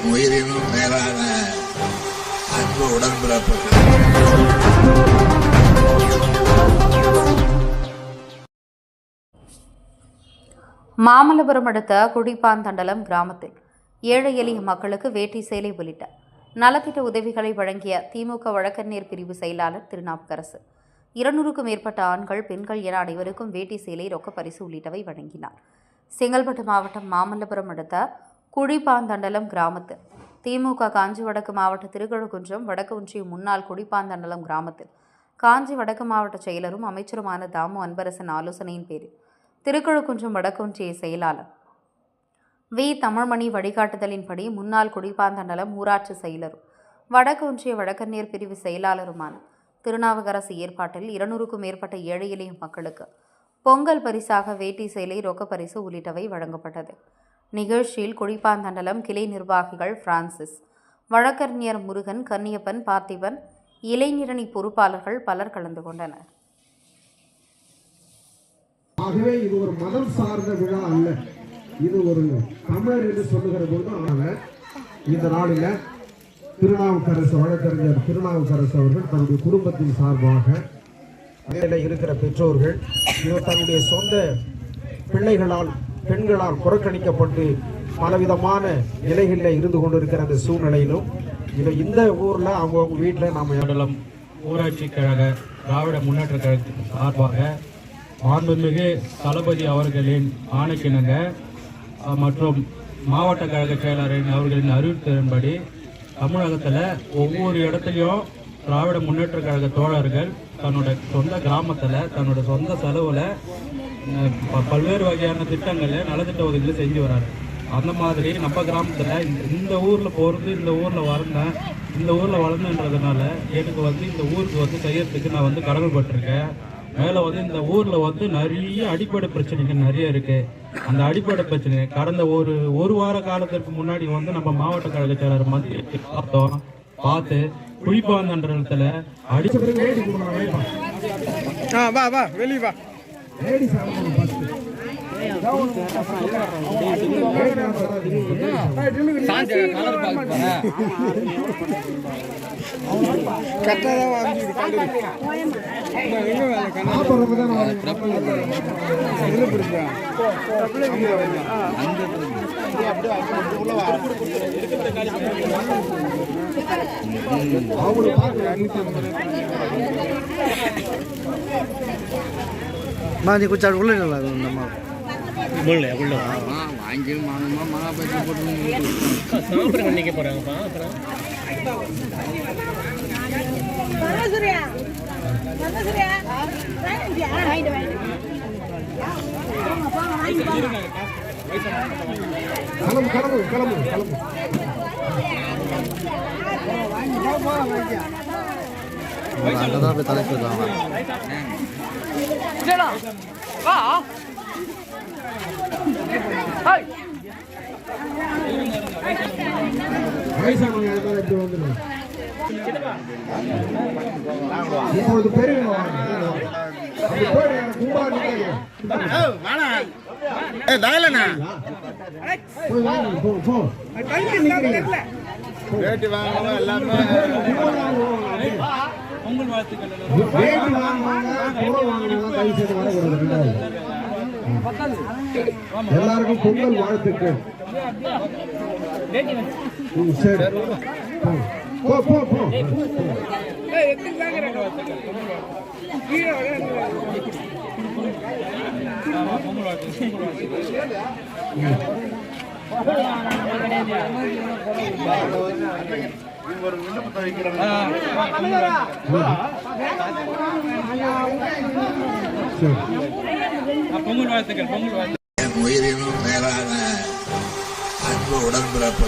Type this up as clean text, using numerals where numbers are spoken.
என் உயிரினும் மேலான அன்பு உடன்பிறப்பு. மாமல்லபுரம் அடுத்த குடிப்பாந்தண்டலம் கிராமத்தில் ஏழை எளிய மக்களுக்கு வேட்டி சேலை உள்ளிட்ட நலத்திட்ட உதவிகளை வழங்கிய திமுக வழக்கறிஞர் பிரிவு செயலாளர் திருநாவுக்கரசு 200க்கும் மேற்பட்ட ஆண்கள், பெண்கள் என அனைவருக்கும் வேட்டி சேலை, ரொக்க பரிசு உள்ளிட்டவை வழங்கினார். செங்கல்பட்டு மாவட்டம் மாமல்லபுரம் அடுத்த குடிப்பாந்தண்டலம் கிராமத்தில் திமுக காஞ்சி வடக்கு மாவட்ட திருக்கழுக்குன்றம் வடக்கு ஒன்றிய முன்னாள் குடிப்பாந்தண்டலம் கிராமத்தில் காஞ்சி வடக்கு மாவட்ட செயலரும் அமைச்சருமான தாமு அன்பரசன் ஆலோசனையின் பேரில் திருக்கழுக்குன்றம் வடக்கு ஒன்றிய செயலாளர் வி தமிழ்மணி வழிகாட்டுதலின்படி முன்னாள் குடிப்பாந்தண்டலம் ஊராட்சி செயலரும் வடக்கு ஒன்றிய வழக்கறிஞர் பிரிவு செயலாளருமான திருநாவுக்கரசு ஏற்பாட்டில் 200க்கும் மேற்பட்ட ஏழை எளிய மக்களுக்கு பொங்கல் பரிசாக வேட்டி சேலை, ரொக்க பரிசு உள்ளிட்டவை வழங்கப்பட்டது. நிகழ்ச்சியில் குடிப்பாந்தண்டலம் கிளை நிர்வாகிகள் பிரான்சிஸ், வழக்கறிஞர் முருகன், கன்னியப்பன், பார்த்திபன், இளைஞரணி பொறுப்பாளர்கள் பலர் கலந்து கொண்டனர். ஆகவே இது ஒரு மதம் சார்ந்த விழா அல்ல, இது ஒரு தமிழர் என்று சொல்லுகிற போது இந்த நாளில் திருநாவுக்கரசு வழக்கறிஞர் திருநாவுக்கரசு அவர்கள் தன்னுடைய குடும்பத்தின் சார்பாக இருக்கிற பெற்றோர்கள் இவர் தன்னுடைய சொந்த பிள்ளைகளால், பெண்களால் புறக்கணிக்கப்பட்டு பலவிதமான நிலைகளில் இருந்து கொண்டிருக்கிற அந்த சூழ்நிலையிலும் இந்த ஊரில் அவங்க வீட்டில் நாம் ஊராட்சி கழக திராவிட முன்னேற்ற கழகத்தின் சார்பாக மாண்புமிகு தளபதி அவர்களின் ஆணைக்கிணங்க மற்றும் மாவட்ட கழக செயலாளரின் அவர்களின் அறிவுறுத்தலின்படி தமிழகத்தில் ஒவ்வொரு இடத்துலையும் திராவிட முன்னேற்ற கழக தோழர்கள் தன்னோட சொந்த கிராமத்தில் தன்னோட சொந்த செலவில் பல்வேறு வகையான திட்டங்களை நலத்திட்ட உதவிகளை செஞ்சு வராரு. அந்த மாதிரி நம்ம கிராமத்தில் இந்த ஊரில் போகிறது, இந்த ஊரில் வளர்ந்ததுன்றதுனால எனக்கு இந்த ஊருக்கு செய்யறதுக்கு நான் கடமைப்பட்டிருக்கேன். மேலே இந்த ஊரில் நிறைய அடிப்படை பிரச்சனைகள் நிறைய இருக்குது. அந்த அடிப்படை பிரச்சனை கடந்த ஒரு வார காலத்திற்கு முன்னாடி நம்ம மாவட்ட கழக செயலர் மந்திரி பார்த்து குடிப்பாந்தண்டலத்தில் அடிச்ச நீ குச்சாடு உள்ள வாங்கி மகா பற்றி போட்டு பண்ணிக்க போறாங்கப்பா. அங்கதான் போய் தலைக்கு வருவாங்க. இப்பொழுது பெரிய வேட்டி வாங்கணும் எல்லாமே எல்லாருக்கும் பொங்கல் வாழ்த்துக்கள். சரி போ போ போ. ஒரு விண்ணப்பத்தை வைக்கிறேன். என் உயிரினும் மேலான அன்பு உடன்பிறப்பு.